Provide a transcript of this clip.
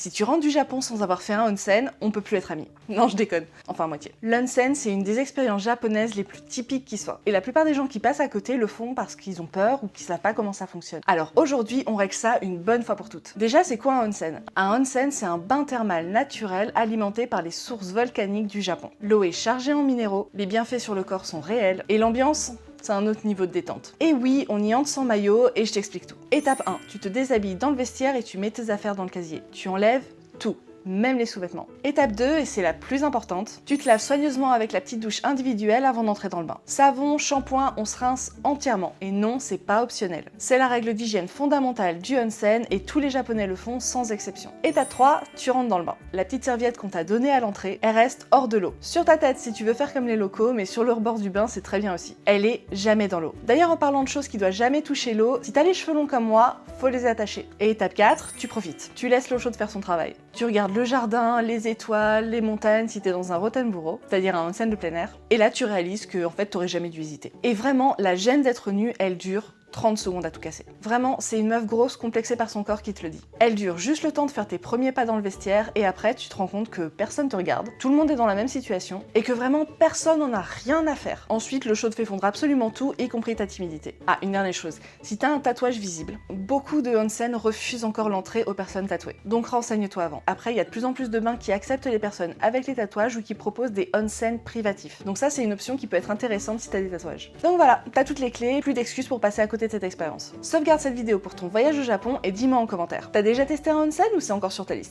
si tu rentres du Japon sans avoir fait un onsen, on peut plus être amis. Non, je déconne. Enfin, à moitié. L'onsen, c'est une des expériences japonaises les plus typiques qui soit. Et la plupart des gens qui passent à côté le font parce qu'ils ont peur ou qu'ils savent pas comment ça fonctionne. Alors aujourd'hui, on règle ça une bonne fois pour toutes. Déjà, c'est quoi un onsen? Un onsen, c'est un bain thermal naturel alimenté par les sources volcaniques du Japon. L'eau est chargée en minéraux, les bienfaits sur le corps sont réels, et l'ambiance, c'est un autre niveau de détente. Et oui, on y entre sans maillot et je t'explique tout. Étape 1, tu te déshabilles dans le vestiaire et tu mets tes affaires dans le casier. Tu enlèves tout. Même les sous-vêtements. Étape 2, et c'est la plus importante, tu te laves soigneusement avec la petite douche individuelle avant d'entrer dans le bain. Savon, shampoing, on se rince entièrement. Et non, c'est pas optionnel. C'est la règle d'hygiène fondamentale du onsen et tous les Japonais le font sans exception. Étape 3, tu rentres dans le bain. La petite serviette qu'on t'a donnée à l'entrée, elle reste hors de l'eau. Sur ta tête si tu veux faire comme les locaux, mais sur le rebord du bain, c'est très bien aussi. Elle est jamais dans l'eau. D'ailleurs, en parlant de choses qui doivent jamais toucher l'eau, si t'as les cheveux longs comme moi, faut les attacher. Et étape 4, tu profites. Tu laisses l'eau chaude faire son travail. Tu regardes le jardin, les étoiles, les montagnes si t'es dans un Rotenburo, c'est-à-dire un onsen de plein air. Et là, tu réalises que en fait, t'aurais jamais dû hésiter. Et vraiment, la gêne d'être nu, elle dure 30 secondes à tout casser. Vraiment, c'est une meuf grosse complexée par son corps qui te le dit. Elle dure juste le temps de faire tes premiers pas dans le vestiaire et après tu te rends compte que personne te regarde, tout le monde est dans la même situation et que vraiment personne n'en a rien à faire. Ensuite, le show te fait fondre absolument tout, y compris ta timidité. Ah, une dernière chose, si t'as un tatouage visible, beaucoup de onsen refusent encore l'entrée aux personnes tatouées. Donc renseigne-toi avant. Après, il y a de plus en plus de bains qui acceptent les personnes avec les tatouages ou qui proposent des onsen privatifs. Donc ça, c'est une option qui peut être intéressante si t'as des tatouages. Donc voilà, t'as toutes les clés, plus d'excuses pour passer à côté de cette expérience. Sauvegarde cette vidéo pour ton voyage au Japon et dis-moi en commentaire. T'as déjà testé un onsen ou c'est encore sur ta liste?